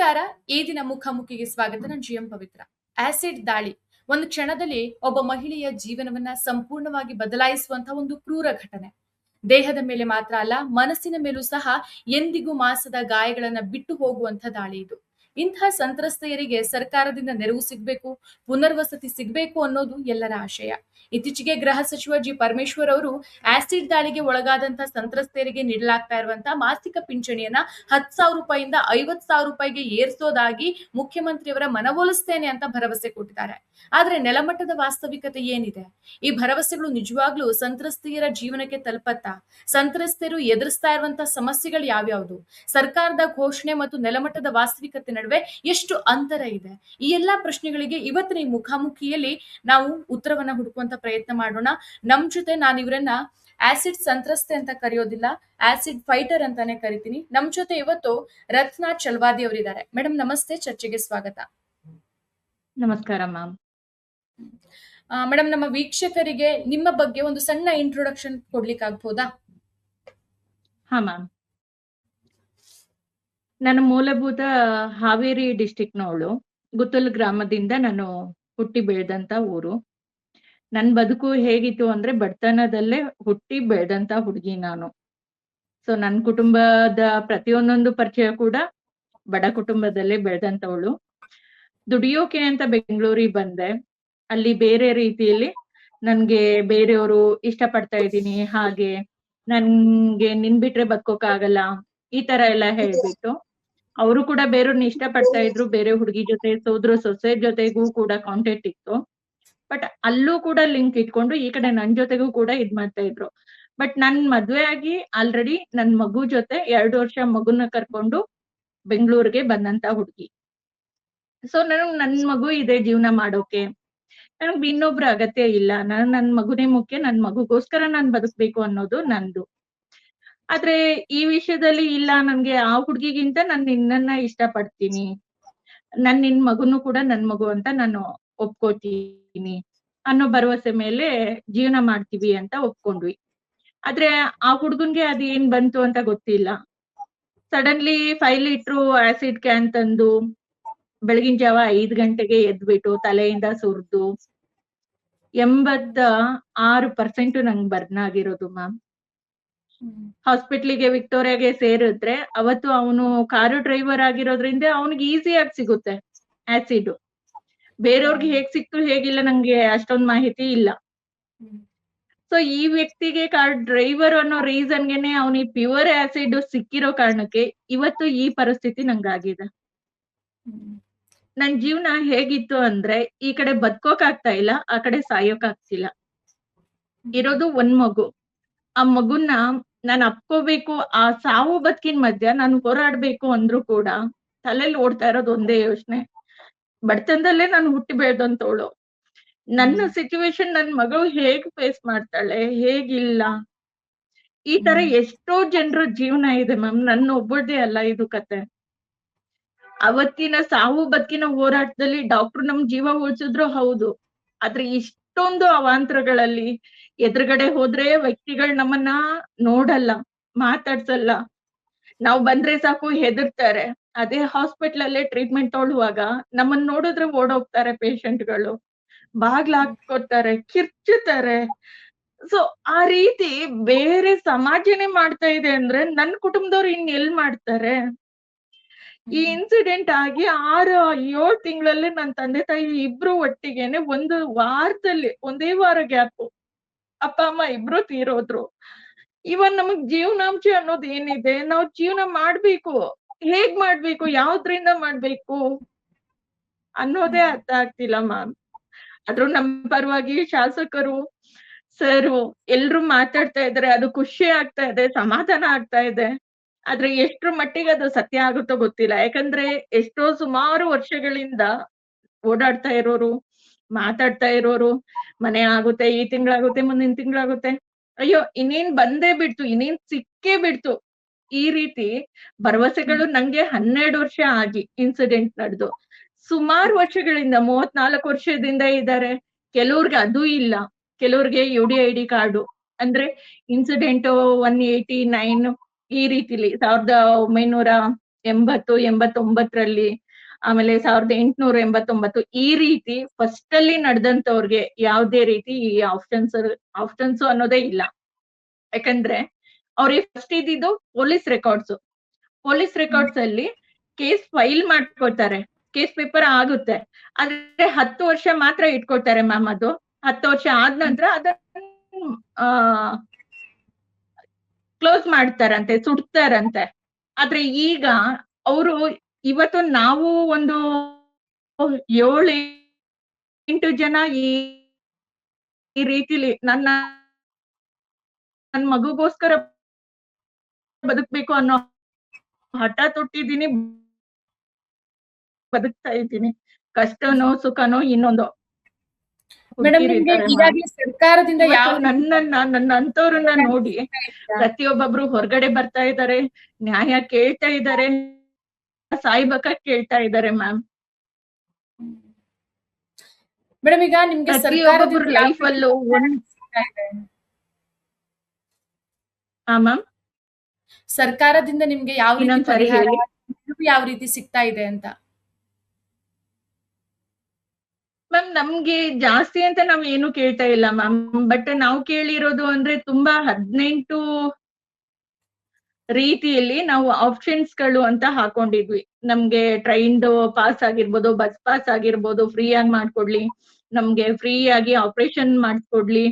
ನಮಸ್ಕಾರ. ಈ ದಿನ ಮುಖಾಮುಖಿಗೆ ಸ್ವಾಗತ. ನಾನು ಜಿಎಂ ಪವಿತ್ರ. ಆಸಿಡ್ ದಾಳಿ ಒಂದು ಕ್ಷಣದಲ್ಲಿ ಒಬ್ಬ ಮಹಿಳೆಯ ಜೀವನವನ್ನ ಸಂಪೂರ್ಣವಾಗಿ ಬದಲಾಯಿಸುವಂತಹ ಒಂದು ಕ್ರೂರ ಘಟನೆ. ದೇಹದ ಮೇಲೆ ಮಾತ್ರ ಅಲ್ಲ, ಮನಸ್ಸಿನ ಮೇಲೂ ಸಹ ಎಂದಿಗೂ ಮಾಸದ ಗಾಯಗಳನ್ನ ಬಿಟ್ಟು ಹೋಗುವಂತ ದಾಳಿ ಇದು. ಇಂತಹ ಸಂತ್ರಸ್ತೆಯರಿಗೆ ಸರ್ಕಾರದಿಂದ ನೆರವು ಸಿಗಬೇಕು, ಪುನರ್ವಸತಿ ಸಿಗಬೇಕು ಅನ್ನೋದು ಎಲ್ಲರ ಆಶಯ. ಇತ್ತೀಚೆಗೆ ಗೃಹ ಸಚಿವ ಜಿ ಪರಮೇಶ್ವರ್ ಅವರು ಆಸಿಡ್ ದಾಳಿಗೆ ಒಳಗಾದಂತಹ ಸಂತ್ರಸ್ತೆಯರಿಗೆ ನೀಡಲಾಗ್ತಾ ಇರುವಂತಹ ಮಾಸಿಕ ಪಿಂಚಣಿಯನ್ನ 10,000 ರೂಪಾಯಿಂದ 50,000 ರೂಪಾಯಿಗೆ ಏರಿಸೋದಾಗಿ ಮುಖ್ಯಮಂತ್ರಿಯವರ ಮನವೊಲಿಸ್ತೇನೆ ಅಂತ ಭರವಸೆ ಕೊಟ್ಟಿದ್ದಾರೆ. ಆದ್ರೆ ನೆಲಮಟ್ಟದ ವಾಸ್ತವಿಕತೆ ಏನಿದೆ? ಈ ಭರವಸೆಗಳು ನಿಜವಾಗ್ಲೂ ಸಂತ್ರಸ್ತೆಯರ ಜೀವನಕ್ಕೆ ತಲುಪತ್ತಾ? ಸಂತ್ರಸ್ತೆಯರು ಎದುರಿಸ್ತಾ ಇರುವಂತಹ ಸಮಸ್ಯೆಗಳು ಯಾವ್ಯಾವುದು? ಸರ್ಕಾರದ ಘೋಷಣೆ ಮತ್ತು ನೆಲಮಟ್ಟದ ವಾಸ್ತವಿಕತೆ ನಡುವೆ ಎಷ್ಟು ಅಂತರ ಇದೆ? ಈ ಎಲ್ಲಾ ಪ್ರಶ್ನೆಗಳಿಗೆ ಇವತ್ತಿನ ಈ ಮುಖಾಮುಖಿಯಲ್ಲಿ ನಾವು ಉತ್ತರವನ್ನ ಹುಡುಕುವಂತ ಪ್ರಯತ್ನ ಮಾಡೋಣ. ನಮ್ ಜೊತೆ ನಾನು ಇವರನ್ನ ಆಸಿಡ್ ಸಂತ್ರಸ್ತೆ ಅಂತ ಕರೆಯೋದಿಲ್ಲ, ಆಸಿಡ್ ಫೈಟರ್ ಅಂತಾನೆ ಕರಿತೀನಿ. ನಮ್ ಜೊತೆ ಇವತ್ತು ರತ್ನಾ ಚಲ್ವಾದಿ ಅವರಿದ್ದಾರೆ. ಮೇಡಮ್ ನಮಸ್ತೆ, ಚರ್ಚೆಗೆ ಸ್ವಾಗತ. ನಮಸ್ಕಾರ ಮ್ಯಾಮ್. ಮೇಡಮ್, ನಮ್ಮ ವೀಕ್ಷಕರಿಗೆ ನಿಮ್ಮ ಬಗ್ಗೆ ಒಂದು ಸಣ್ಣ ಇಂಟ್ರೊಡಕ್ಷನ್ ಕೊಡ್ಲಿಕ್ಕೆ ಆಗ್ಬೋದಾ? ಹಾ ಮ್ಯಾಮ್, ನನ್ನ ಮೂಲಭೂತ ಹಾವೇರಿ ಡಿಸ್ಟಿಕ್ನವಳು. ಗುತ್ತಲ್ ಗ್ರಾಮದಿಂದ ನಾನು ಹುಟ್ಟಿ ಬೆಳೆದಂತ ಊರು. ನನ್ ಬದುಕು ಹೇಗಿತ್ತು ಅಂದ್ರೆ ಬಡತನದಲ್ಲೇ ಹುಟ್ಟಿ ಬೆಳೆದಂತ ಹುಡುಗಿ ನಾನು. ಸೊ ನನ್ನ ಕುಟುಂಬದ ಪ್ರತಿಯೊಂದೊಂದು ಪರಿಚಯ ಕೂಡ ಬಡ ಕುಟುಂಬದಲ್ಲೇ ಬೆಳೆದಂತವಳು. ದುಡಿಯೋಕೆ ಅಂತ ಬೆಂಗಳೂರಿಗೆ ಬಂದೆ. ಅಲ್ಲಿ ಬೇರೆ ರೀತಿಯಲ್ಲಿ ನನ್ಗೆ ಬೇರೆಯವರು ಇಷ್ಟ ಪಡ್ತಾ ಇದ್ದೀನಿ, ಹಾಗೆ ನನ್ಗೆ ನಿನ್ ಬಿಟ್ರೆ ಬದುಕೋಕ್ಕಾಗಲ್ಲ, ಈ ತರ ಎಲ್ಲ ಹೇಳ್ಬಿಟ್ಟು ಅವರು ಕೂಡ ಬೇರೆಯವ್ರನ್ನ ಇಷ್ಟ ಪಡ್ತಾ ಇದ್ರು. ಬೇರೆ ಹುಡುಗಿ ಜೊತೆ, ಸೊಸೆ ಜೊತೆಗೂ ಕೂಡ ಕಾಂಟ್ಯಾಕ್ಟ್ ಇತ್ತು. ಬಟ್ ಅಲ್ಲೂ ಕೂಡ ಲಿಂಕ್ ಇಟ್ಕೊಂಡು ಈ ಕಡೆ ನನ್ ಜೊತೆಗೂ ಕೂಡ ಇದ್ ಮಾಡ್ತಾ ಇದ್ರು. ಬಟ್ ನನ್ ಮದ್ವೆ ಆಗಿ ಆಲ್ರೆಡಿ ನನ್ ಮಗು ಜೊತೆ 2 ವರ್ಷ ಮಗುನ ಕರ್ಕೊಂಡು ಬೆಂಗಳೂರಿಗೆ ಬಂದಂತ ಹುಡುಗಿ. ಸೊ ನನ್ ಮಗು ಇದೆ ಜೀವನ ಮಾಡೋಕೆ, ನನಗ್ ಇನ್ನೊಬ್ರ ಅಗತ್ಯ ಇಲ್ಲ. ನನ್ ಮಗುನೇ ಮುಖ್ಯ, ನನ್ ಮಗುಗೋಸ್ಕರ ನಾನ್ ಬದುಕ್ಬೇಕು ಅನ್ನೋದು ನಂದು. ಆದ್ರೆ ಈ ವಿಷಯದಲ್ಲಿ ಇಲ್ಲ, ನನ್ಗೆ ಆ ಹುಡ್ಗಿಗಿಂತ ನಾನ್ ನಿನ್ನನ್ನ ಇಷ್ಟ ಪಡ್ತೀನಿ, ನಿನ್ ಮಗುನು ಕೂಡ ನನ್ ಮಗು ಅಂತ ನಾನು ಒಪ್ಕೋತೀನಿ ಅನ್ನೋ ಭರವಸೆ ಮೇಲೆ ಜೀವನ ಮಾಡ್ತೀವಿ ಅಂತ ಒಪ್ಕೊಂಡ್ವಿ. ಆದ್ರೆ ಆ ಹುಡ್ಗನ್ಗೆ ಅದ್ ಏನ್ ಬಂತು ಅಂತ ಗೊತ್ತಿಲ್ಲ. ಸಡನ್ಲಿ 5 ಲೀಟ್ರು ಆಸಿಡ್ ಕ್ಯಾನ್ ತಂದು ಬೆಳಗಿನ ಜಾವ 5 ಗಂಟೆಗೆ ಎದ್ಬಿಟ್ಟು ತಲೆಯಿಂದ ಸುರ್ದು 86% ನಂಗೆ ಬರ್ನ್ ಆಗಿರೋದು ಮ್ಯಾಮ್. ಹಾಸ್ಪಿಟ್ಲಿಗೆ ವಿಕ್ಟೋರಿಯಾಗೆ ಸೇರಿದ್ರೆ ಅವತ್ತು ಅವನು ಕಾರು ಡ್ರೈವರ್ ಆಗಿರೋದ್ರಿಂದ ಅವನಿಗೆ ಈಸಿಯಾಗಿ ಸಿಗುತ್ತೆ ಆಸಿಡ್. ಬೇರೆಯವ್ರಿಗೆ ಹೇಗ್ ಸಿಕ್ತು ಹೇಗಿಲ್ಲ ನಂಗೆ ಅಷ್ಟೊಂದ್ ಮಾಹಿತಿ ಇಲ್ಲ. ಸೊ ಈ ವ್ಯಕ್ತಿಗೆ ಕಾರ್ ಡ್ರೈವರ್ ಅನ್ನೋ ರೀಸನ್ಗೆನೆ ಅವನಿಗೆ ಪ್ಯೂರ್ ಆಸಿಡ್ ಸಿಕ್ಕಿರೋ ಕಾರಣಕ್ಕೆ ಇವತ್ತು ಈ ಪರಿಸ್ಥಿತಿ ನಂಗಾಗಿದೆ. ನನ್ ಜೀವನ ಹೇಗಿತ್ತು ಅಂದ್ರೆ ಈ ಕಡೆ ಬದುಕೋಕ್ ಆಗ್ತಾ ಇಲ್ಲ, ಆ ಕಡೆ ಸಾಯೋಕ್ ಆಗ್ತಿಲ್ಲ. ಇರೋದು ಒಂದ್ ಮಗು. ಆ ಮಗುನ ನಾನ್ ಅಪ್ಕೋಬೇಕು. ಆ ಸಾವು ಬದುಕಿನ ಮಧ್ಯ ನಾನು ಹೋರಾಡ್ಬೇಕು ಅಂದ್ರು ಕೂಡ ತಲೆಯಲ್ಲಿ ಓಡ್ತಾ ಇರೋದು ಒಂದೇ ಯೋಚನೆ, ಬಡತನದಲ್ಲೇ ನಾನು ಹುಟ್ಟಿ ಬೆಳೆದಂತವಳು. ನನ್ನ ಸಿಚುವೇಶನ್ ನನ್ ಮಗಳು ಹೇಗ್ ಫೇಸ್ ಮಾಡ್ತಾಳೆ, ಹೇಗಿಲ್ಲ, ಈ ತರ ಎಷ್ಟೋ ಜನರ ಜೀವನ ಇದೆ ಮ್ಯಾಮ್. ನನ್ನ ಒಬ್ಬಳದೇ ಅಲ್ಲ ಇದು ಕತೆ. ಅವತ್ತಿನ ಸಾವು ಬದುಕಿನ ಹೋರಾಟದಲ್ಲಿ ಡಾಕ್ಟ್ರು ನಮ್ ಜೀವ ಉಳಿಸಿದ್ರು ಹೌದು, ಆದ್ರೆ ಇಷ್ಟೊಂದು ಅವಾಂತರಗಳಲ್ಲಿ ಎದುರುಗಡೆ ಹೋದ್ರೆ ವ್ಯಕ್ತಿಗಳು ನಮ್ಮನ್ನ ನೋಡಲ್ಲ, ಮಾತಾಡ್ಸಲ್ಲ. ನಾವ್ ಬಂದ್ರೆ ಸಾಕು ಹೆದರ್ತಾರೆ. ಅದೇ ಹಾಸ್ಪಿಟಲ್ ಅಲ್ಲೇ ಟ್ರೀಟ್ಮೆಂಟ್ ತೊಗೊಳುವಾಗ ನಮ್ಮನ್ನ ನೋಡಿದ್ರೆ ಓಡೋಗ್ತಾರೆ ಪೇಷಂಟ್ಗಳು, ಬಾಗ್ಲ ಹಾಕ್ಕೊತಾರೆ, ಕಿರ್ಚುತ್ತಾರೆ. ಸೊ ಆ ರೀತಿ ಬೇರೆ ಸಮಾಜನೇ ಮಾಡ್ತಾ ಇದೆ ಅಂದ್ರೆ ನನ್ ಕುಟುಂಬದವ್ರು ಇನ್ ಎಲ್ ಮಾಡ್ತಾರೆ? ಈ ಇನ್ಸಿಡೆಂಟ್ ಆಗಿ 6-7 ತಿಂಗಳಲ್ಲೇ ನನ್ ತಂದೆ ತಾಯಿ ಇಬ್ರು ಒಟ್ಟಿಗೆನೆ ಒಂದು ವಾರದಲ್ಲಿ, ಒಂದೇ ವಾರ ಗ್ಯಾಪ್ ಅಪ್ಪ ಅಮ್ಮ ಇಬ್ರು ತೀರೋದ್ರು. ಇವನ್ ನಮಗ್ ಜೀವನಾಂಶ ಅನ್ನೋದು ಏನಿದೆ, ನಾವ್ ಜೀವನ ಮಾಡ್ಬೇಕು, ಹೇಗ್ ಮಾಡ್ಬೇಕು, ಯಾವ್ದ್ರಿಂದ ಮಾಡ್ಬೇಕು ಅನ್ನೋದೇ ಅರ್ಥ ಆಗ್ತಿಲ್ಲ ಮ್ಯಾಮ್. ಆದ್ರೂ ನಮ್ ಪರವಾಗಿ ಶಾಸಕರು ಸರ್ ಎಲ್ರು ಮಾತಾಡ್ತಾ ಇದಾರೆ, ಅದು ಖುಷಿ ಆಗ್ತಾ ಇದೆ, ಸಮಾಧಾನ ಆಗ್ತಾ ಇದೆ. ಆದ್ರೆ ಎಷ್ಟ್ರ ಮಟ್ಟಿಗೆ ಅದು ಸತ್ಯ ಆಗುತ್ತೋ ಗೊತ್ತಿಲ್ಲ. ಯಾಕಂದ್ರೆ ಎಷ್ಟೋ ಸುಮಾರು ವರ್ಷಗಳಿಂದ ಓಡಾಡ್ತಾ ಇರೋರು, ಮಾತಾಡ್ತಾ ಇರೋರು, ಮನೆ ಆಗುತ್ತೆ, ಈ ತಿಂಗಳಾಗುತ್ತೆ, ಮುಂದಿನ ತಿಂಗಳಾಗುತ್ತೆ, ಅಯ್ಯೋ ಇನ್ನೇನ್ ಬಂದೇ ಬಿಡ್ತು, ಇನ್ನೇನ್ ಸಿಕ್ಕೇ ಬಿಡ್ತು, ಈ ರೀತಿ ಭರವಸೆಗಳು ನಂಗೆ 12 ವರ್ಷ ಆಗಿ ಇನ್ಸಿಡೆಂಟ್ ನಡೆದು ಸುಮಾರು ವರ್ಷಗಳಿಂದ 34 ವರ್ಷದಿಂದ ಇದ್ದಾರೆ. ಕೆಲವ್ರಿಗೆ ಅದು ಇಲ್ಲ, ಕೆಲವ್ರಿಗೆ UDID ಕಾರ್ಡು ಅಂದ್ರೆ ಇನ್ಸಿಡೆಂಟ್ 189 ಈ ರೀತಿಲಿ 1989 89 ಆಮೇಲೆ 1889 ಈ ರೀತಿ ಫಸ್ಟ್ ಅಲ್ಲಿ ನಡೆದಂತವ್ರಿಗೆ ಯಾವ್ದೇ ರೀತಿ ಈ ಆಪ್ಷನ್ಸ್ ಅನ್ನೋದೇ ಇಲ್ಲ. ಯಾಕಂದ್ರೆ ಅವ್ರಿಗೆ ಫಸ್ಟ್ ಇದ್ದಿದ್ದು ಪೊಲೀಸ್ ರೆಕಾರ್ಡ್ಸ್ ಅಲ್ಲಿ ಕೇಸ್ ಫೈಲ್ ಮಾಡ್ಕೊಳ್ತಾರೆ, ಕೇಸ್ ಪೇಪರ್ ಆಗುತ್ತೆ, ಆದ್ರೆ 10 ವರ್ಷ ಮಾತ್ರ ಇಟ್ಕೊಳ್ತಾರೆ ಮ್ಯಾಮ್. ಅದು 10 ವರ್ಷ ಆದ ನಂತರ ಅದನ್ನ ಕ್ಲೋಸ್ ಮಾಡ್ತಾರಂತೆ, ಸುಡ್ತಾರಂತೆ. ಆದ್ರೆ ಈಗ ಅವರು ಇವತ್ತು ನಾವು ಒಂದು 7-8 ಜನ ಈ ರೀತಿಲಿ ನನ್ನ ಮಗುಗೋಸ್ಕರ ಬದುಕ್ಬೇಕು ಅನ್ನೋ ಹಠ ತೊಟ್ಟಿದ್ದೀನಿ, ಬದುಕ್ತಾ ಇದ್ದೀನಿ. ಕಷ್ಟನೋ ಸುಖನೋ ಇನ್ನೊಂದು ಮೇಡಮ್, ನಿಮ್ಗೆ ಈಗಾಗಲೇ ಸರ್ಕಾರದಿಂದ ಯಾವ ನನ್ನ ಅಂತವ್ರನ್ನ ನೋಡಿ ಪ್ರತಿಯೊಬ್ಬೊಬ್ರು ಹೊರಗಡೆ ಬರ್ತಾ ಇದ್ದಾರೆ, ನ್ಯಾಯ ಕೇಳ್ತಾ ಇದ್ದಾರೆ, ಸಾಯ್ಬೇಕ ಕೇಳ್ತಾ ಇದ್ದಾರೆ ಮ್ಯಾಮ್. ಮೇಡಮ್, ಈಗ ನಿಮ್ಗೆ ಪ್ರತಿಯೊಬ್ಬೊಬ್ರು ಲೈಫ್ ಅಲ್ಲೂ ಮ್ಯಾಮ್ ಸರ್ಕಾರದಿಂದ ನಿಮ್ಗೆ ಯಾವ ರೀತಿ ಪರಿಹಾರ, ಯಾವ ರೀತಿ ಸಿಗ್ತಾ ಇದೆ ಅಂತ? ಮ್ಯಾಮ್ ನಮ್ಗೆ ಜಾಸ್ತಿ ಅಂತ ನಾವ್ ಏನು ಕೇಳ್ತಾ ಇಲ್ಲ ಮ್ಯಾಮ್. ಬಟ್ ನಾವು ಕೇಳಿರೋದು ಅಂದ್ರೆ ತುಂಬಾ 18 ರೀತಿಯಲ್ಲಿ ನಾವು ಆಪ್ಷನ್ಸ್ ಗಳು ಅಂತ ಹಾಕೊಂಡಿದ್ವಿ. ನಮ್ಗೆ ಟ್ರೈನ್ಡ್ ಪಾಸ್ ಆಗಿರ್ಬೋದು, ಬಸ್ ಪಾಸ್ ಆಗಿರ್ಬೋದು, ಫ್ರೀ ಆಗಿ ಮಾಡ್ಕೊಡ್ಲಿ, ನಮ್ಗೆ ಫ್ರೀ ಆಗಿ ಆಪರೇಷನ್ ಮಾಡ್ಕೊಡ್ಲಿ,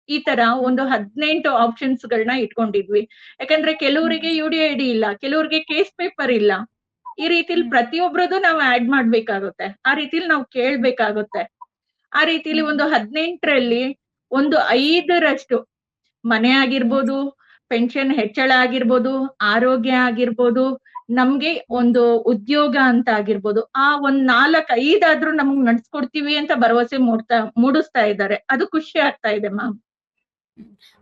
ಈ ತರ ಒಂದು 18 ಆಪ್ಷನ್ಸ್ ಗಳನ್ನ ಇಟ್ಕೊಂಡಿದ್ವಿ. ಯಾಕಂದ್ರೆ ಕೆಲವರಿಗೆ UDID ಇಲ್ಲ, ಕೆಲವರಿಗೆ ಕೇಸ್ ಪೇಪರ್ ಇಲ್ಲ. ಈ ರೀತಿಲಿ ಪ್ರತಿಯೊಬ್ರದ್ದು ನಾವು ಆಡ್ ಮಾಡ್ಬೇಕಾಗುತ್ತೆ, ಆ ರೀತಿಲಿ ನಾವು ಕೇಳ್ಬೇಕಾಗುತ್ತೆ. ಆ ರೀತಿಲಿ ಒಂದು 18ರಲ್ಲಿ ಒಂದು 5ರಷ್ಟು ಮನೆ ಆಗಿರ್ಬೋದು, ಪೆನ್ಷನ್ ಹೆಚ್ಚಳ ಆಗಿರ್ಬೋದು, ಆರೋಗ್ಯ ಆಗಿರ್ಬೋದು, ನಮ್ಗೆ ಒಂದು ಉದ್ಯೋಗ ಅಂತ ಆಗಿರ್ಬೋದು, ಆ ಒಂದ್ 4-5 ಆದ್ರೂ ನಮ್ಗ್ ನಡ್ಸ್ಕೊಡ್ತೀವಿ ಅಂತ ಭರವಸೆ ಮೂಡಿಸ್ತಾ ಇದ್ದಾರೆ. ಅದು ಖುಷಿ ಆಗ್ತಾ ಇದೆ ಮ್ಯಾಮ್.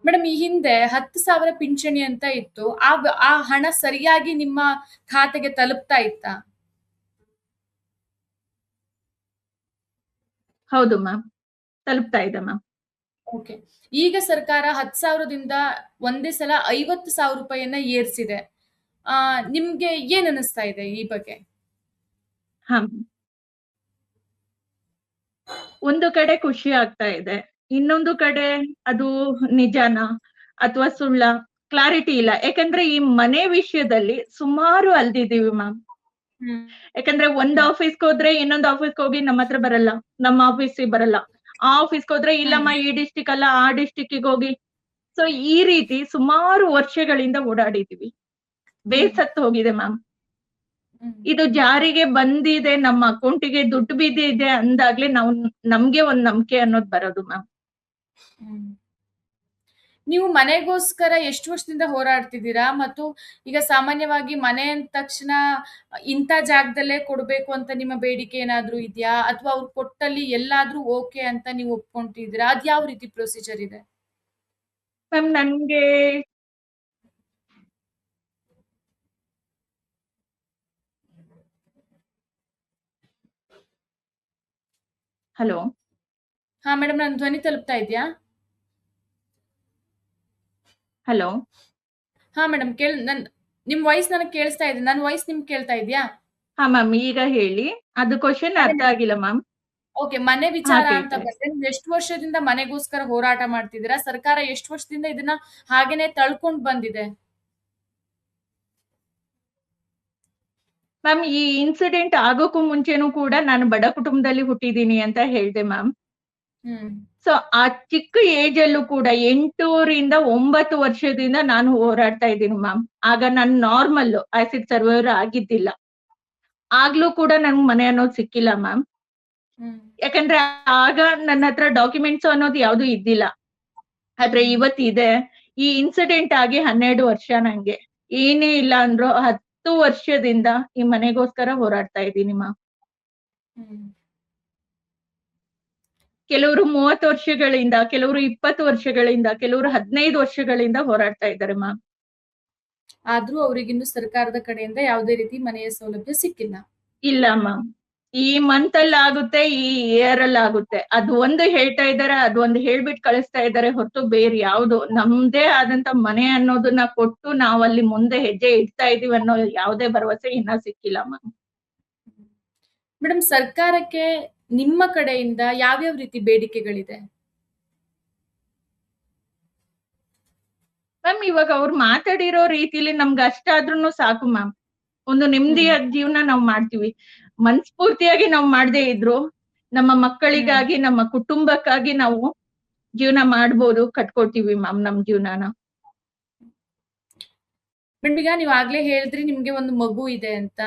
ಮೇಡಮ್, ಈ ಹಿಂದೆ 10,000 ಪಿಂಚಣಿ ಅಂತ ಇತ್ತು. ಆ ಹಣ ಸರಿಯಾಗಿ ನಿಮ್ಮ ಖಾತೆಗೆ ತಲುಪ್ತಾ ಇತ್ತಾ? ಹೌದು ಮ್ಯಾಮ್, ತಲುಪ್ತಾ ಇದೆ ಮ್ಯಾಮ್. ಓಕೆ. ಈಗ ಸರ್ಕಾರ 10,000ದಿಂದ ಒಂದೇ ಸಲ 50,000 ರೂಪಾಯಿಯನ್ನ ಏರ್ಸಿದೆ. ನಿಮ್ಗೆ ಏನ್ ಅನಿಸ್ತಾ ಇದೆ ಈ ಬಗ್ಗೆ? ಹಾ, ಒಂದು ಕಡೆ ಖುಷಿ ಆಗ್ತಾ ಇದೆ, ಇನ್ನೊಂದು ಕಡೆ ಅದು ನಿಜಾನ ಅಥವಾ ಸುಳ್ಳ ಕ್ಲಾರಿಟಿ ಇಲ್ಲ. ಯಾಕಂದ್ರೆ ಈ ಮನೆ ವಿಷಯದಲ್ಲಿ ಸುಮಾರು ಅಲ್ದಿದೀವಿ ಮ್ಯಾಮ್. ಯಾಕಂದ್ರೆ ಒಂದ್ ಆಫೀಸ್ಗೆ ಹೋದ್ರೆ ಇನ್ನೊಂದ್ ಆಫೀಸ್ಗೆ ಹೋಗಿ ನಮ್ಮ ಹತ್ರ ಬರಲ್ಲ, ನಮ್ಮ ಆಫೀಸಿಗೆ ಬರಲ್ಲ. ಆ ಆಫೀಸ್ಗೆ ಹೋದ್ರೆ ಇಲ್ಲಮ್ಮ ಈ ಡಿಸ್ಟಿಕ್ ಅಲ್ಲ, ಆ ಡಿಸ್ಟಿಕ್ಗೆ ಹೋಗಿ. ಸೊ ಈ ರೀತಿ ಸುಮಾರು ವರ್ಷಗಳಿಂದ ಓಡಾಡಿದೀವಿ, ಬೇಸತ್ತು ಹೋಗಿದೆ ಮ್ಯಾಮ್. ಇದು ಜಾರಿಗೆ ಬಂದಿದೆ, ನಮ್ಮ ಅಕೌಂಟಿಗೆ ದುಡ್ಡು ಬಿದ್ದಿದೆ ಅಂದಾಗ್ಲೇ ನಮ್ಗೆ ಒಂದ್ ನಂಬಿಕೆ ಅನ್ನೋದು ಬರೋದು ಮ್ಯಾಮ್. ನೀವು ಮನೆಗೋಸ್ಕರ ಎಷ್ಟು ವರ್ಷದಿಂದ ಹೋರಾಡ್ತಿದ್ದೀರಾ? ಮತ್ತು ಈಗ ಸಾಮಾನ್ಯವಾಗಿ ಮನೆ ಅಂದ ತಕ್ಷಣ ಇಂಥ ಜಾಗದಲ್ಲೇ ಕೊಡ್ಬೇಕು ಅಂತ ನಿಮ್ಮ ಬೇಡಿಕೆ ಏನಾದ್ರೂ ಇದೆಯಾ? ಅಥವಾ ಅವ್ರು ಕೊಟ್ಟಲ್ಲಿ ಎಲ್ಲಾದ್ರೂ ಓಕೆ ಅಂತ ನೀವು ಒಪ್ಕೊಂತಿದ್ದೀರಾ? ಅದ್ ಯಾವ ರೀತಿ ಪ್ರೊಸೀಜರ್ ಇದೆ? ಮ್ಯಾಮ್ ನನ್ಗೆ ಹಲೋ. ಹಾ ಮೇಡಮ್, ನನ್ನ ಧ್ವನಿ ತಲುಪ್ತಾ ಇದೆಯಾ? ಹಲೋ. ಹಾ ಮೇಡಮ್, ನಿಮ್ ವಾಯ್ಸ್ ನನಗೆ ಕೇಳಿಸ್ತಾ ಇದೆ. ನನ್ನ ವಾಯ್ಸ್ ನಿಮ್ಗೆ ಕೇಳ್ತಾ ಇದೆಯಾ? ಹಾ ಮ್ಯಾಮ್, ಈಗ ಹೇಳಿ. ಅದು ಕ್ವಶನ್ ಅರ್ಥ ಆಗಿಲ್ಲ ಮ್ಯಾಮ್. ಓಕೆ, ಮನೆ ವಿಚಾರ ಅಂತ ಬಂದ್ರೆ ನೀವು ಎಷ್ಟು ವರ್ಷದಿಂದ ಮನೆಗೋಸ್ಕರ ಹೋರಾಟ ಮಾಡ್ತಿದ್ದೀರಾ? ಸರ್ಕಾರ ಎಷ್ಟು ವರ್ಷದಿಂದ ಇದನ್ನ ಹಾಗೇನೆ ತಳ್ಕೊಂಡ್ ಬಂದಿದೆ? ಮ್ಯಾಮ್, ಈ ಇನ್ಸಿಡೆಂಟ್ ಆಗೋಕ್ಕೂ ಮುಂಚೆನೂ ಕೂಡ ನಾನು ಬಡ ಕುಟುಂಬದಲ್ಲಿ ಹುಟ್ಟಿದೀನಿ ಅಂತ ಹೇಳ್ದೆ ಮ್ಯಾಮ್. ಸೊ ಆ ಚಿಕ್ಕ ಏಜ್ ಅಲ್ಲೂ ಕೂಡ 8ರಿಂದ 9 ವರ್ಷದಿಂದ ನಾನು ಹೋರಾಡ್ತಾ ಇದ್ದೀನಿ ಮ್ಯಾಮ್. ಆಗ ನಾನು ನಾರ್ಮಲ್ ಆಸಿಡ್ ಸರ್ವೈವರ್ ಆಗಿದ್ದಿಲ್ಲ. ಆಗ್ಲೂ ಕೂಡ ನನ್ಗೆ ಮನೆ ಅನ್ನೋದು ಸಿಕ್ಕಿಲ್ಲ ಮ್ಯಾಮ್. ಯಾಕಂದ್ರೆ ಆಗ ನನ್ನ ಹತ್ರ ಡಾಕ್ಯುಮೆಂಟ್ಸ್ ಅನ್ನೋದು ಯಾವ್ದು ಇದ್ದಿಲ್ಲ. ಆದ್ರೆ ಇವತ್ತಿದೆ. ಈ ಇನ್ಸಿಡೆಂಟ್ ಆಗಿ 12 ವರ್ಷ ನಂಗೆ ಏನೇ ಇಲ್ಲ ಅಂದ್ರು 10 ವರ್ಷದಿಂದ ಈ ಮನೆಗೋಸ್ಕರ ಹೋರಾಡ್ತಾ ಇದ್ದೀನಿ ಮ್ಯಾಮ್. ಕೆಲವರು 30 ವರ್ಷಗಳಿಂದ, ಕೆಲವರು 20 ವರ್ಷಗಳಿಂದ, ಕೆಲವರು 15 ವರ್ಷಗಳಿಂದ ಹೋರಾಡ್ತಾ ಇದ್ದಾರೆ ಮ್ಯಾಮ್. ಆದ್ರೂ ಅವ್ರಿಗಿನ್ನು ಸರ್ಕಾರದ ಕಡೆಯಿಂದ ಯಾವುದೇ ರೀತಿ ಮನೆಯ ಸೌಲಭ್ಯ ಸಿಕ್ಕಿಲ್ಲ. ಇಲ್ಲ ಮ್ಯಾಮ್, ಈ ಮಂತ್ ಅಲ್ಲಿ ಆಗುತ್ತೆ, ಈ ಇಯರ್ ಅಲ್ಲಿ ಆಗುತ್ತೆ. ಅದು ಒಂದು ಹೇಳ್ತಾ ಇದಾರೆ, ಅದು ಒಂದು ಹೇಳ್ಬಿಟ್ಟು ಕಳಿಸ್ತಾ ಇದಾರೆ ಹೊರತು ಬೇರೆ ಯಾವ್ದು ನಮ್ದೇ ಆದಂತ ಮನೆ ಅನ್ನೋದನ್ನ ಕೊಟ್ಟು ನಾವ್ ಅಲ್ಲಿ ಮುಂದೆ ಹೆಜ್ಜೆ ಇಡ್ತಾ ಇದೀವಿ ಅನ್ನೋ ಯಾವುದೇ ಭರವಸೆ ಇನ್ನ ಸಿಕ್ಕಿಲ್ಲ ಮ್ಯಾಮ್. ಮೇಡಮ್, ಸರ್ಕಾರಕ್ಕೆ ನಿಮ್ಮ ಕಡೆಯಿಂದ ಯಾವ್ಯಾವ ರೀತಿ ಬೇಡಿಕೆಗಳಿದೆ? ಮ್ಯಾಮ್ ಇವಾಗ ಅವ್ರು ಮಾತಾಡಿರೋ ರೀತಿಲಿ ನಮ್ಗೆ ಅಷ್ಟಾದ್ರೂ ಸಾಕು ಮ್ಯಾಮ್. ಒಂದು ನೆಮ್ಮದಿಯ ಜೀವನ ನಾವ್ ಮಾಡ್ತೀವಿ. ಮನ್ಸ್ಫೂರ್ತಿಯಾಗಿ ನಾವ್ ಮಾಡದೇ ಇದ್ರು ನಮ್ಮ ಮಕ್ಕಳಿಗಾಗಿ, ನಮ್ಮ ಕುಟುಂಬಕ್ಕಾಗಿ ನಾವು ಜೀವನ ಮಾಡ್ಬೋದು, ಕಟ್ಕೊಳ್ತೀವಿ ಮ್ಯಾಮ್ ನಮ್ ಜೀವನಾನ. ಮೇಡಮ್, ಈಗ ನೀವ್ ಆಗ್ಲೇ ಹೇಳಿದ್ರಿ ನಿಮ್ಗೆ ಒಂದು ಮಗು ಇದೆ ಅಂತ.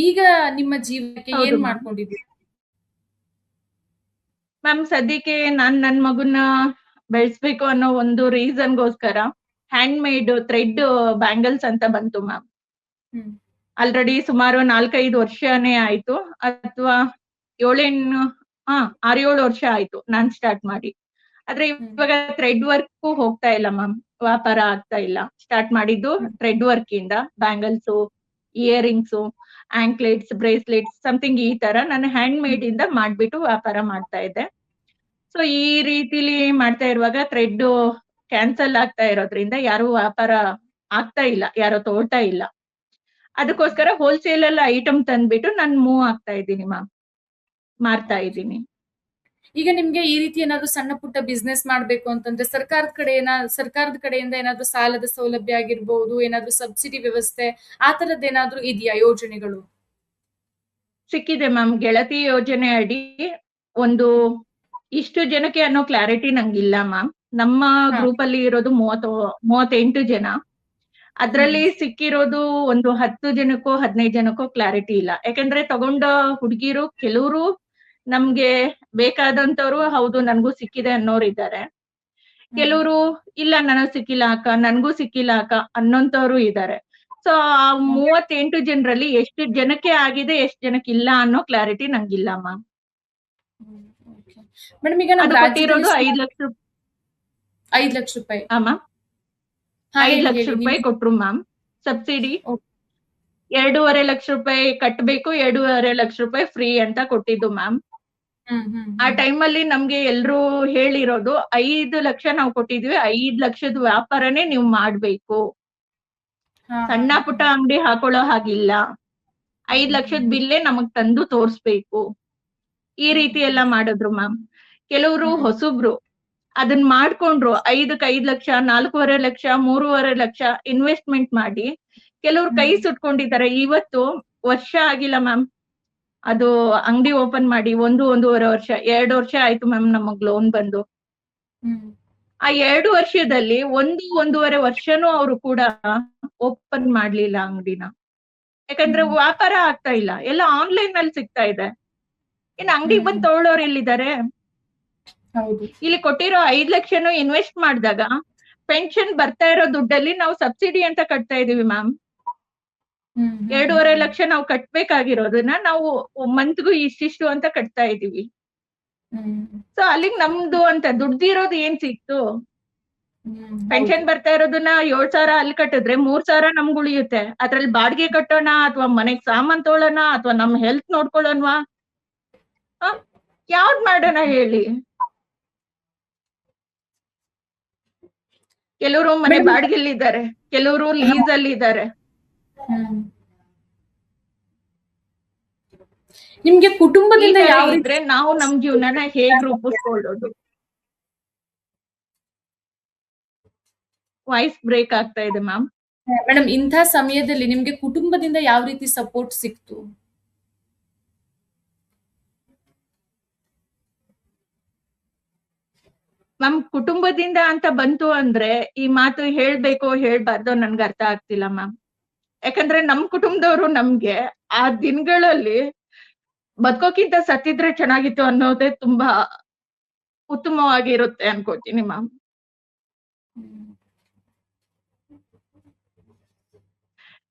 ಈಗ ನಿಮ್ಮ ಜೀವನಕ್ಕೆ ಹೌದು ಏನ್ ma'am. ಮಾಡ್ಕೊಂಡಿದ್ದೀರಿ? ಮ್ಯಾಮ್ ಸದ್ಯಕ್ಕೆ ನಾನ್ ನನ್ ಮಗುನ ಬೆಳೆಸ್ಬೇಕು ಅನ್ನೋ ಒಂದು ರೀಸನ್ಗೋಸ್ಕರ ಹ್ಯಾಂಡ್ ಮೇಡ್ ಥ್ರೆಡ್ ಬ್ಯಾಂಗಲ್ಸ್ ಅಂತ ಬಂತು ಮ್ಯಾಮ್. ಹ್ಮ್. ಆಲ್ರೆಡಿ ಸುಮಾರು 4-5 ವರ್ಷನೇ ಆಯ್ತು, ಅಥವಾ 6-7 ವರ್ಷ ಆಯ್ತು ನಾನ್ ಸ್ಟಾರ್ಟ್ ಮಾಡಿ. ಆದ್ರೆ ಇವಾಗ ಥ್ರೆಡ್ ವರ್ಕ್ ಹೋಗ್ತಾ ಇಲ್ಲ ಮ್ಯಾಮ್, ವ್ಯಾಪಾರ ಆಗ್ತಾ ಇಲ್ಲ. ಸ್ಟಾರ್ಟ್ ಮಾಡಿದ್ದು ಥ್ರೆಡ್ ವರ್ಕ್ ಇಂದ bangles, earrings, anklets, bracelets something ಈ ತರ ನಾನು ಹ್ಯಾಂಡ್ ಮೇಡ್ ಇಂದ ಮಾಡ್ಬಿಟ್ಟು ವ್ಯಾಪಾರ ಮಾಡ್ತಾ ಇದ್ದೆ. ಸೊ ಈ ರೀತಿಲಿ ಮಾಡ್ತಾ ಇರುವಾಗ ಥ್ರೆಡ್ ಕ್ಯಾನ್ಸಲ್ ಆಗ್ತಾ ಇರೋದ್ರಿಂದ ಯಾರು ವ್ಯಾಪಾರ ಆಗ್ತಾ ಇಲ್ಲ, ಯಾರು ತಗೊಳ್ತಾ ಇಲ್ಲ. ಅದಕ್ಕೋಸ್ಕರ ಹೋಲ್ಸೇಲ್ ಅಲ್ಲಿ ಐಟಮ್ ತಂದ್ಬಿಟ್ಟು ನಾನು ಮೂವ್ ಆಗ್ತಾ ಇದ್ದೀನಿ ಮ್ಯಾಮ್, ಮಾರ್ತಾ ಇದ್ದೀನಿ. ಈಗ ನಿಮ್ಗೆ ಈ ರೀತಿ ಏನಾದ್ರು ಸಣ್ಣ ಪುಟ್ಟ ಬಿಸ್ನೆಸ್ ಮಾಡ್ಬೇಕು ಅಂತಂದ್ರೆ ಸರ್ಕಾರದ ಕಡೆಯಿಂದ ಏನಾದ್ರು ಸಾಲದ ಸೌಲಭ್ಯ ಆಗಿರ್ಬಹುದು, ಏನಾದ್ರು ಸಬ್ಸಿಡಿ ವ್ಯವಸ್ಥೆ ಆ ತರದ್ ಏನಾದ್ರು ಇದೆಯಾ ಯೋಜನೆಗಳು? ಸಿಕ್ಕಿದೆ ಮ್ಯಾಮ್. ಗೆಳತಿ ಯೋಜನೆ ಅಡಿ ಒಂದು ಇಷ್ಟು ಜನಕ್ಕೆ ಅನ್ನೋ ಕ್ಲಾರಿಟಿ ನಂಗಿಲ್ಲ ಮ್ಯಾಮ್. ನಮ್ಮ ಗ್ರೂಪ್ ಅಲ್ಲಿ ಇರೋದು 38 ಜನ. ಅದ್ರಲ್ಲಿ ಸಿಕ್ಕಿರೋದು ಒಂದು 10 ಜನಕ್ಕೋ 15 ಜನಕ್ಕೋ ಕ್ಲಾರಿಟಿ ಇಲ್ಲ. ಯಾಕಂದ್ರೆ ತಗೊಂಡ ಹುಡುಗಿರು ಕೆಲವರು ನಮ್ಗೆ ಬೇಕಾದಂತವ್ರು ಹೌದು ನನ್ಗೂ ಸಿಕ್ಕಿದೆ ಅನ್ನೋರು ಇದ್ದಾರೆ. ಕೆಲವರು ಇಲ್ಲ ನನಗ್ ಸಿಕ್ಕಿಲ್ಲ ಅಕ್ಕ, ನನ್ಗೂ ಸಿಕ್ಕಿಲ್ಲ ಅಕ್ಕ ಅನ್ನೋಂತವ್ರು ಇದ್ದಾರೆ. ಸೊ ಆ 38 ಜನರಲ್ಲಿ ಎಷ್ಟು ಜನಕ್ಕೆ ಆಗಿದೆ, ಎಷ್ಟು ಜನಕ್ಕೆ ಇಲ್ಲ ಅನ್ನೋ ಕ್ಲಾರಿಟಿ ನಂಗಿಲ್ಲ ಮ್ಯಾಮ್. ಮೇಡಮ್, ಈಗ ಅದು ಕೊಟ್ಟಿರೋದು 5 ಲಕ್ಷ. 5 ಲಕ್ಷ ರೂಪಾಯಿ. ಮ್ಯಾಮ್ 5 ಲಕ್ಷ ರೂಪಾಯಿ ಕೊಟ್ರು ಮ್ಯಾಮ್ ಸಬ್ಸಿಡಿ. 2.5 ಲಕ್ಷ ರೂಪಾಯಿ ಕಟ್ಬೇಕು, 2.5 ಲಕ್ಷ ರೂಪಾಯಿ ಫ್ರೀ ಅಂತ ಕೊಟ್ಟಿದ್ದು ಮ್ಯಾಮ್. ಆ ಟೈಮ್ ಅಲ್ಲಿ ನಮ್ಗೆ ಎಲ್ರು ಹೇಳಿರೋದು 5 ಲಕ್ಷ ನಾವು ಕೊಟ್ಟಿದ್ವಿ, 5 ಲಕ್ಷದ ವ್ಯಾಪಾರನೇ ನೀವು ಮಾಡ್ಬೇಕು, ಸಣ್ಣ ಪುಟ್ಟ ಅಂಗಡಿ ಹಾಕೊಳ್ಳೋ ಹಾಗಿಲ್ಲ, 5 ಲಕ್ಷದ ಬಿಲ್ಲೇ ನಮಗ್ ತಂದು ತೋರ್ಸ್ಬೇಕು, ಈ ರೀತಿ ಎಲ್ಲ ಮಾಡಿದ್ರು ಮ್ಯಾಮ್. ಕೆಲವರು ಹೊಸಬ್ರು ಅದನ್ನ ಮಾಡ್ಕೊಂಡ್ರು, 5 ಲಕ್ಷ, 4.5 ಲಕ್ಷ, 3.5 ಲಕ್ಷ ಇನ್ವೆಸ್ಟ್ಮೆಂಟ್ ಮಾಡಿ ಕೆಲವ್ರು ಕೈ ಸುಟ್ಕೊಂಡಿದ್ದಾರೆ. ಇವತ್ತು ವರ್ಷ ಆಗಿಲ್ಲ ಮ್ಯಾಮ್, ಅದು ಅಂಗಡಿ ಓಪನ್ ಮಾಡಿ 1-1.5 ವರ್ಷ, 2 ವರ್ಷ ಆಯ್ತು ಮ್ಯಾಮ್ ನಮಗ್ ಲೋನ್ ಬಂದು. ಆ 2 ವರ್ಷದಲ್ಲಿ 1-1.5 ವರ್ಷನೂ ಅವರು ಕೂಡ ಓಪನ್ ಮಾಡ್ಲಿಲ್ಲ ಅಂಗಡಿನ. ಯಾಕಂದ್ರೆ ವ್ಯಾಪಾರ ಆಗ್ತಾ ಇಲ್ಲ, ಎಲ್ಲ ಆನ್ಲೈನ್ ಅಲ್ಲಿ ಸಿಗ್ತಾ ಇದೆ. ಇನ್ ಅಂಗಡಿಗೆ ಬಂದು ತಗೊಳ್ಳೋರು ಎಲ್ಲಿದ್ದಾರೆ? ಇಲ್ಲಿ ಕೊಟ್ಟಿರೋ 5 ಲಕ್ಷನು ಇನ್ವೆಸ್ಟ್ ಮಾಡಿದಾಗ ಪೆನ್ಷನ್ ಬರ್ತಾ ಇರೋ ದುಡ್ಡಲ್ಲಿ ನಾವು ಸಬ್ಸಿಡಿ ಅಂತ ಕಟ್ತಾ ಇದೀವಿ ಮ್ಯಾಮ್. 2.5 ಲಕ್ಷ ನಾವು ಕಟ್ಬೇಕಾಗಿರೋದನ್ನ ನಾವು ಮಂತ್ಗೂ ಇಷ್ಟಿಷ್ಟು ಅಂತ ಕಟ್ತಾ ಇದೀವಿ. ಸೊ ಅಲ್ಲಿಗೆ ನಮ್ದು ಅಂತ ದುಡ್ದಿರೋದು ಏನ್ ಸಿಕ್ತು? ಪೆನ್ಷನ್ ಬರ್ತಾ ಇರೋದನ್ನ 7,000 ಅಲ್ಲಿ ಕಟ್ಟಿದ್ರೆ 3,000 ನಮ್ಗೆ ಉಳಿಯುತ್ತೆ. ಅದ್ರಲ್ಲಿ ಬಾಡಿಗೆ ಕಟ್ಟೋಣ, ಅಥವಾ ಮನೆಗ್ ಸಾಮಾನ್ ತೊಗೊಳೋಣ, ಅಥವಾ ನಮ್ ಹೆಲ್ತ್ ನೋಡ್ಕೊಳ್ಳೋಣವಾ? ಯಾವ್ದ್ ಮಾಡೋಣ ಹೇಳಿ? ಕೆಲವರು ಮನೆ ಬಾಡಿಗೆಲ್ಲಿದ್ದಾರೆ, ಕೆಲವರು ಲೀಸ್ ಅಲ್ಲಿ ಇದ್ದಾರೆ. ನಿಮ್ಗೆ ಕುಟುಂಬದಿಂದ ಯಾವ ಇದ್ರೆ ನಾವು ನಮ್ ಜೀವನನ ಹೇಗ್ ರೂಪಿಸ್ಕೊಳ್ಳೋದು? ವಾಯ್ಸ್ ಬ್ರೇಕ್ ಆಗ್ತಾ ಇದೆ ಮ್ಯಾಮ್. ಮೇಡಮ್, ಇಂಥ ಸಮಯದಲ್ಲಿ ನಿಮ್ಗೆ ಕುಟುಂಬದಿಂದ ಯಾವ ರೀತಿ ಸಪೋರ್ಟ್ ಸಿಕ್ತು? ಮ್ಯಾಮ್ ಕುಟುಂಬದಿಂದ ಅಂತ ಬಂತು ಅಂದ್ರೆ ಈ ಮಾತು ಹೇಳ್ಬೇಕೋ ಹೇಳ್ಬಾರ್ದೋ ನನ್ಗೆ ಅರ್ಥ ಆಗ್ತಿಲ್ಲ ಮ್ಯಾಮ್. ಯಾಕಂದ್ರೆ ನಮ್ ಕುಟುಂಬದವರು ನಮ್ಗೆ ಆ ದಿನಗಳಲ್ಲಿ ಬದುಕೋಕ್ಕಿಂತ ಸತ್ತಿದ್ರೆ ಚೆನ್ನಾಗಿತ್ತು ಅನ್ನೋದೇ ತುಂಬಾ ಉತ್ತಮವಾಗಿರುತ್ತೆ ಅನ್ಕೋತೀನಿ ಮ್ಯಾಮ್.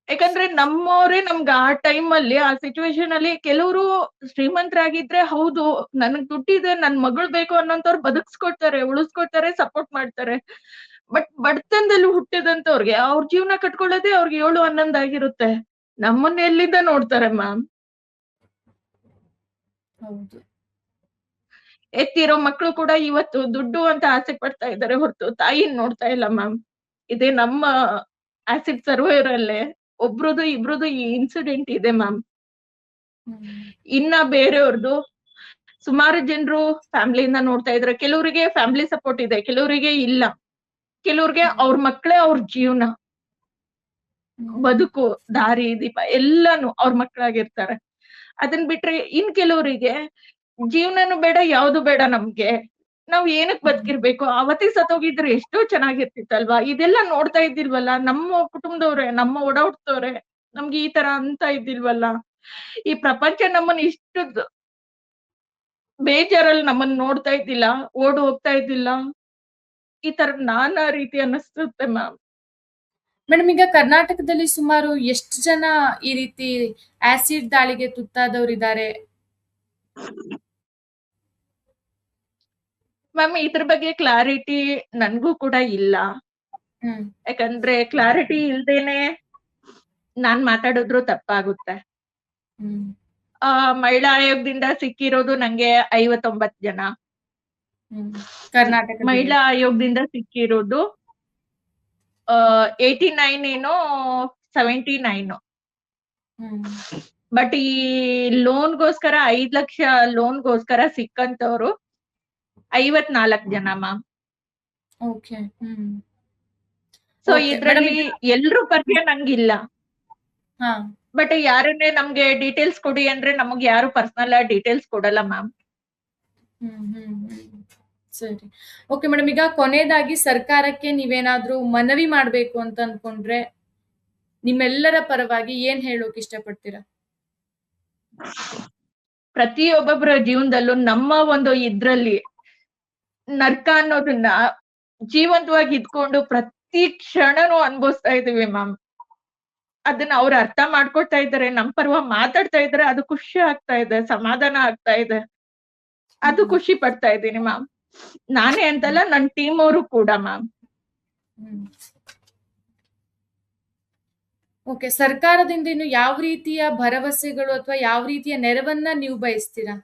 ಯಾಕಂದ್ರೆ ನಮ್ಮವರೇ ನಮ್ಗೆ ಆ ಟೈಮ್ ಅಲ್ಲಿ, ಆ ಸಿಚುವೇಶನ್ ಅಲ್ಲಿ ಕೆಲವರು ಶ್ರೀಮಂತರಾಗಿದ್ರೆ ಹೌದು ನನಗ್ ದುಡ್ಡಿದೆ, ನನ್ ಮಗಳು ಬೇಕು ಅನ್ನೋಂಥವ್ರು ಬದುಕ್ಸ್ಕೊಡ್ತಾರೆ, ಉಳಿಸ್ಕೊಡ್ತಾರೆ, ಸಪೋರ್ಟ್ ಮಾಡ್ತಾರೆ. ಬಟ್ ಬಡತನದಲ್ಲಿ ಹುಟ್ಟಿದಂತವ್ರಿಗೆ ಅವ್ರ ಜೀವನ ಕಟ್ಕೊಳ್ಳೋದೇ ಅವ್ರಿಗೆ 7-11 ಆಗಿರುತ್ತೆ. ನಮ್ಮನ್ನ ಎಲ್ಲಿಂದ ನೋಡ್ತಾರೆ ಮ್ಯಾಮ್? ಹೌದು. ಎತ್ತಿರೋ ಮಕ್ಕಳು ಕೂಡ ಇವತ್ತು ದುಡ್ಡು ಅಂತ ಆಸೆ ಪಡ್ತಾ ಇದ್ದಾರೆ ಹೊರತು ತಾಯಿನ್ ನೋಡ್ತಾ ಇಲ್ಲ ಮ್ಯಾಮ್. ಇದೇ ನಮ್ಮ ಆಸಿಡ್ ಸರ್ವೈವರ್ ಅಲ್ಲೇ ಒಬ್ರದು ಇಬ್ರದು ಈ ಇನ್ಸಿಡೆಂಟ್ ಇದೆ ಮ್ಯಾಮ್. ಇನ್ನ ಬೇರೆಯವ್ರದ್ದು ಸುಮಾರು ಜನರು ಫ್ಯಾಮಿಲಿಯಿಂದ ನೋಡ್ತಾ ಇದ್ರೆ, ಕೆಲವರಿಗೆ ಫ್ಯಾಮಿಲಿ ಸಪೋರ್ಟ್ ಇದೆ, ಕೆಲವರಿಗೆ ಇಲ್ಲ, ಕೆಲವ್ರಿಗೆ ಅವ್ರ ಮಕ್ಕಳೇ ಅವ್ರ ಜೀವನ, ಬದುಕು, ದಾರಿ ದೀಪ ಎಲ್ಲಾನು ಅವ್ರ ಮಕ್ಕಳಾಗಿರ್ತಾರೆ. ಅದನ್ ಬಿಟ್ರೆ ಇನ್ ಕೆಲವರಿಗೆ ಜೀವನನು ಬೇಡ, ಯಾವ್ದು ಬೇಡ, ನಮ್ಗೆ ನಾವ್ ಏನಕ್ ಬದುಕಿರ್ಬೇಕು, ಅವತ್ತೇ ಸತ್ತೋಗಿದ್ರೆ ಎಷ್ಟೋ ಚೆನ್ನಾಗಿರ್ತಿತ್ತಲ್ವಾ. ಇದೆಲ್ಲ ನೋಡ್ತಾ ಇದ್ದಿಲ್ವಲ್ಲ, ನಮ್ಮ ಕುಟುಂಬದವ್ರೆ, ನಮ್ಮ ಓಡಾಡ್ತವ್ರೆ ನಮ್ಗೆ ಈ ತರ ಅಂತ ಇದ್ದಿಲ್ವಲ್ಲ. ಈ ಪ್ರಪಂಚ ನಮ್ಮನ್ನ ಇಷ್ಟು ಬೇಜಾರಲ್ಲಿ ನಮ್ಮನ್ನ ನೋಡ್ತಾ ಇದ್ದಿಲ್ಲ, ಓಡ್ ಹೋಗ್ತಾ ಇದ್ದಿಲ್ಲ. ಈ ತರ ನಾನಾ ರೀತಿ ಅನ್ನಿಸ್ತುತ್ತೆ ಮ್ಯಾಮ್. ಮೇಡಮ್, ಈಗ ಕರ್ನಾಟಕದಲ್ಲಿ ಸುಮಾರು ಎಷ್ಟು ಜನ ಈ ರೀತಿ ಆಸಿಡ್ ದಾಳಿಗೆ ತುತ್ತಾದವರಿದ್ದಾರೆ? ಮ್ಯಾಮ್ ಇದ್ರ ಬಗ್ಗೆ ಕ್ಲಾರಿಟಿ ನನ್ಗೂ ಕೂಡ ಇಲ್ಲ. ಯಾಕಂದ್ರೆ ಕ್ಲಾರಿಟಿ ಇಲ್ದೇನೆ ನಾನ್ ಮಾತಾಡಿದ್ರು ತಪ್ಪಾಗುತ್ತೆ. ಮಹಿಳಾ ಆಯೋಗದಿಂದ ಸಿಕ್ಕಿರೋದು ನಂಗೆ 59 ಜನ. ಕರ್ನಾಟಕ ಮಹಿಳಾ ಆಯೋಗದಿಂದ ಸಿಕ್ಕಿರೋದು 89 ಏನೋ 79. ಬಟ್ ಈ ಲೋನ್ಗೋಸ್ಕರ 5 ಲಕ್ಷ ಲೋನ್ಗೋಸ್ಕರ ಸಿಕ್ಕಂತವ್ರು 54 ಜನ ಮ್ಯಾಮ್. ಓಕೆ. ಸೊ ಇದ್ರಲ್ಲಿ ಎಲ್ರೂ ಪರಿಚಯ ನಂಗಿಲ್ಲ. ಬಟ್ ಯಾರನ್ನೇ ನಮ್ಗೆ ಡೀಟೇಲ್ಸ್ ಕೊಡಿ ಅಂದ್ರೆ ನಮಗ್ ಯಾರು ಪರ್ಸನಲ್ ಡೀಟೇಲ್ಸ್ ಕೊಡಲ್ಲ ಮ್ಯಾಮ್. ಸರಿ. ಓಕೆ ಮೇಡಮ್, ಈಗ ಕೊನೆಯದಾಗಿ ಸರ್ಕಾರಕ್ಕೆ ನೀವೇನಾದ್ರೂ ಮನವಿ ಮಾಡ್ಬೇಕು ಅಂತ ಅನ್ಕೊಂಡ್ರೆ ನಿಮ್ಮೆಲ್ಲರ ಪರವಾಗಿ ಏನ್ ಹೇಳೋಕ್ ಇಷ್ಟಪಡ್ತೀರಾ? ಪ್ರತಿಯೊಬ್ಬೊಬ್ಬರ ಜೀವನದಲ್ಲೂ ನಮ್ಮ ಒಂದು ಇದ್ರಲ್ಲಿ ನರ್ಕ ಅನ್ನೋದನ್ನ ಜೀವಂತವಾಗಿ ಇದ್ಕೊಂಡು ಪ್ರತಿ ಕ್ಷಣನೂ ಅನುಭವಿಸ್ತಾ ಇದೀವಿ ಮ್ಯಾಮ್. ಅದನ್ನ ಅವ್ರು ಅರ್ಥ ಮಾಡ್ಕೊಳ್ತಾ ಇದ್ದಾರೆ, ನಮ್ ಪರವ ಮಾತಾಡ್ತಾ ಇದ್ದಾರೆ, ಅದು ಖುಷಿ ಆಗ್ತಾ ಇದೆ, ಸಮಾಧಾನ ಆಗ್ತಾ ಇದೆ, ಅದು ಖುಷಿ ಪಡ್ತಾ ಇದ್ದೀನಿ ಮ್ಯಾಮ್. ನಾನೇ ಅಂತಲ್ಲ, ನನ್ ಟೀಮ್ ಅವರು ಕೂಡ ಮ್ಯಾಮ್. ಓಕೆ, ಸರ್ಕಾರದಿಂದ ಇನ್ನು ಯಾವ ರೀತಿಯ ಭರವಸೆಗಳು ಅಥವಾ ಯಾವ ರೀತಿಯ ನೆರವನ್ನ ನೀವು ಬಯಸ್ತೀರಾ?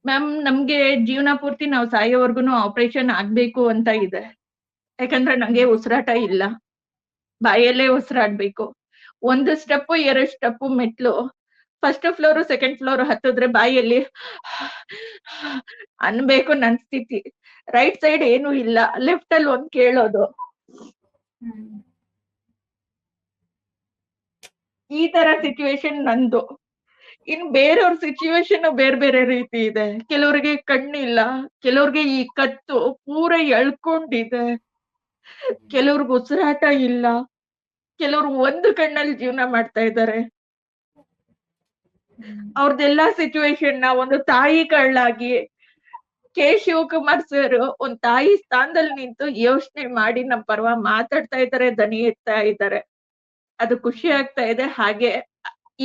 ಮ್ಯಾಮ್ ನಮ್ಗೆ ಜೀವನ ಪೂರ್ತಿ ನಾವು ಸಾಯೋವರ್ಗುನು ಆಪರೇಷನ್ ಆಗ್ಬೇಕು ಅಂತ ಇದೆ. ಯಾಕಂದ್ರೆ ನಂಗೆ ಉಸಿರಾಟ ಇಲ್ಲ, ಬಾಯಲ್ಲೇ ಉಸಿರಾಡ್ಬೇಕು. 1 ಸ್ಟೆಪ್ 2 ಸ್ಟೆಪ್ ಮೆಟ್ಲು, ಫಸ್ಟ್ ಫ್ಲೋರ್ ಸೆಕೆಂಡ್ ಫ್ಲೋರ್ ಹತ್ತಿದ್ರೆ ಬಾಯಲ್ಲಿ ಅನ್ಬೇಕು ನನ್ ಸ್ಥಿತಿ. ರೈಟ್ ಸೈಡ್ ಏನು ಇಲ್ಲ, ಲೆಫ್ಟ್ ಅಲ್ಲಿ ಒಂದ್ ಕೇಳೋದು. ಈ ತರ ಸಿಚುವೇಶನ್ ನಂದು. ಇನ್ ಬೇರೆಯವ್ರ ಸಿಚುವೇಶನ್ ಬೇರೆ ಬೇರೆ ರೀತಿ ಇದೆ. ಕೆಲವ್ರಿಗೆ ಕಣ್ಣಿಲ್ಲ, ಕೆಲವ್ರಿಗೆ ಈ ಕತ್ತು ಪೂರ ಎಳ್ಕೊಂಡಿದೆ, ಕೆಲವ್ರಿಗೆ ಉಸಿರಾಟ ಇಲ್ಲ, ಕೆಲವ್ರು ಒಂದು ಕಣ್ಣಲ್ಲಿ ಜೀವನ ಮಾಡ್ತಾ ಇದ್ದಾರೆ. ಅವ್ರದ್ದೆಲ್ಲಾ ಸಿಚುವೇಶನ್ ನ ಒಂದು ತಾಯಿ ಕಳ್ಳಾಗಿ ಕೆ ಶಿವಕುಮಾರ್ ಸರ್ ಒಂದ್ ತಾಯಿ ಸ್ಥಾನದಲ್ಲಿ ನಿಂತು ಯೋಚನೆ ಮಾಡಿ ನಮ್ ಪರವ ಮಾತಾಡ್ತಾ ಇದ್ದಾರೆ, ದನಿ ಎತ್ತಾ ಇದ್ದಾರೆ. ಅದು ಖುಷಿ ಆಗ್ತಾ ಇದೆ. ಹಾಗೆ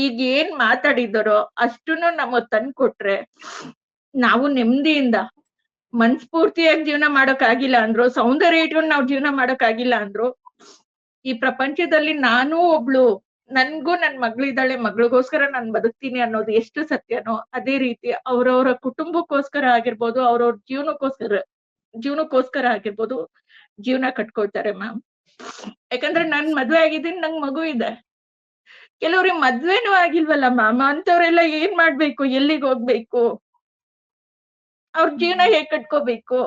ಈಗ ಏನ್ ಮಾತಾಡಿದಾರೋ ಅಷ್ಟನ್ನು ನಮಗ್ ತಂದ್ಕೊಟ್ರೆ ನಾವು ನೆಮ್ಮದಿಯಿಂದ ಮನ್ಸ್ಫೂರ್ತಿಯಾಗಿ ಜೀವನ ಮಾಡೋಕ್ ಆಗಿಲ್ಲ ಅಂದ್ರು, ಸೌಂದರ್ಯ ಇಟ್ಕೊಂಡು ನಾವ್ ಜೀವನ ಮಾಡೋಕ್ ಆಗಿಲ್ಲ ಅಂದ್ರು, ಈ ಪ್ರಪಂಚದಲ್ಲಿ ನಾನೂ ಒಬ್ಳು, ನನ್ಗೂ ನನ್ ಮಗಳಿದ್ದಾಳೆ, ಮಗಳಿಗೋಸ್ಕರ ನಾನ್ ಬದುಕ್ತೀನಿ ಅನ್ನೋದು ಎಷ್ಟು ಸತ್ಯನೋ ಅದೇ ರೀತಿ ಅವ್ರವ್ರ ಕುಟುಂಬಕ್ಕೋಸ್ಕರ ಆಗಿರ್ಬೋದು, ಅವ್ರವ್ರ ಜೀವನಕ್ಕೋಸ್ಕರ ಆಗಿರ್ಬೋದು ಜೀವನ ಕಟ್ಕೊಳ್ತಾರೆ ಮ್ಯಾಮ್. ಯಾಕಂದ್ರೆ ನಾನ್ ಮದ್ವೆ ಆಗಿದ್ದೀನಿ, ನಂಗ್ ಮಗು ಇದೆ. ಕೆಲವ್ರಿಗೆ ಮದ್ವೆನೂ ಆಗಿಲ್ವಲ್ಲ ಮ್ಯಾಮ್, ಅಂತವ್ರೆಲ್ಲ ಏನ್ ಮಾಡ್ಬೇಕು, ಎಲ್ಲಿಗೆ ಹೋಗ್ಬೇಕು, ಅವ್ರ ಜೀವನ ಹೇಗ್ ಕಟ್ಕೋಬೇಕು?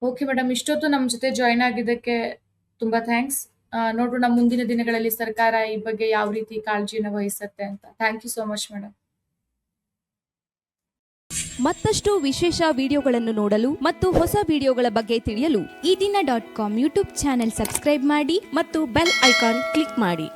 ಓಕೆ ಮೇಡಮ್, ಇಷ್ಟೊತ್ತು ನಮ್ ಜೊತೆ ಜಾಯಿನ್ ಆಗಿದ್ದಕ್ಕೆ ತುಂಬಾ ಥ್ಯಾಂಕ್ಸ್. ನೋಡೋಣ ಮುಂದಿನ ದಿನಗಳಲ್ಲಿ ಸರ್ಕಾರ ಈ ಬಗ್ಗೆ ಯಾವ ರೀತಿ ಕಾಳಜಿಯನ್ನು ವಹಿಸುತ್ತೆ ಅಂತ. Thank you so much madam. ಮತ್ತಷ್ಟು ವಿಶೇಷ ವಿಡಿಯೋಗಳನ್ನು ನೋಡಲು ಮತ್ತು ಹೊಸ ವಿಡಿಯೋಗಳ ಬಗ್ಗೆ ತಿಳಿಯಲು ಈ ದಿನ.com ಯೂಟ್ಯೂಬ್ ಚಾನೆಲ್ ಸಬ್ಸ್ಕ್ರೈಬ್ ಮಾಡಿ ಮತ್ತು ಬೆಲ್ ಐಕಾನ್ ಕ್ಲಿಕ್ ಮಾಡಿ.